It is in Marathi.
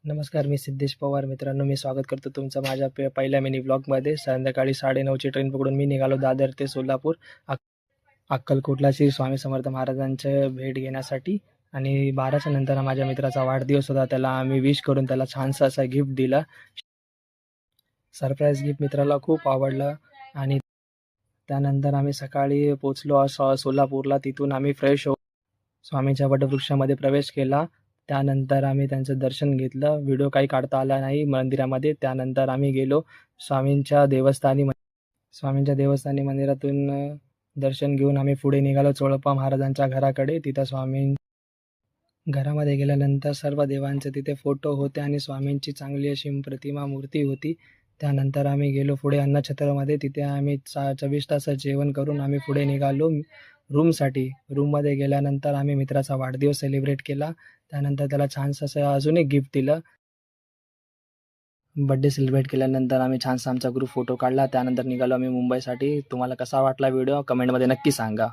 नमस्कार, मी सिद्धेश पवार. मित्रांनो, मी स्वागत करतो तुमचं माझ्या पहिल्या मिनी ब्लॉगमध्ये. संध्याकाळी 9:30ची ट्रेन पकडून मी निघालो दादर ते सोलापूर, अक्कलकोटला श्री स्वामी समर्थ महाराजांचे भेट घेण्यासाठी. आणि 12च्या नंतर माझ्या मित्राचा वाढदिवस होता. त्याला आम्ही विश करून त्याला छानसा असा गिफ्ट दिला. सरप्राईज गिफ्ट मित्राला खूप आवडलं. आणि त्यानंतर आम्ही सकाळी पोचलो सोलापूरला. तिथून आम्ही फ्रेश होऊन स्वामींच्या वटवृक्षामध्ये प्रवेश केला. त्यानंतर आम्ही त्यांचं दर्शन घेतलं. व्हिडिओ काही काढता आला नाही मंदिरामध्ये. त्यानंतर आम्ही गेलो स्वामींच्या देवस्थानी मंदिरातून दर्शन घेऊन आम्ही पुढे निघालो चोळप्पा महाराजांच्या घराकडे. तिथं स्वामी घरामध्ये गेल्यानंतर सर्व देवांचे तिथे फोटो होते आणि स्वामींची चांगली अशी प्रतिमा मूर्ती होती. त्यानंतर आम्ही गेलो पुढे अन्नछत्रमध्ये. तिथे आम्ही चविष्ट असं जेवण करून आम्ही पुढे निघालो रूमसाठी. रूममध्ये गेल्यानंतर आम्ही मित्राचा वाढदिवस सेलिब्रेट केला. त्यानंतर त्याला छानसं असं अजून एक गिफ्ट दिलं. बड्डे सेलिब्रेट केल्यानंतर आम्ही छानसा आमचा ग्रुप फोटो काढला. त्यानंतर निघालो आम्ही मुंबईसाठी. तुम्हाला कसा वाटला व्हिडिओ कमेंटमध्ये नक्की सांगा.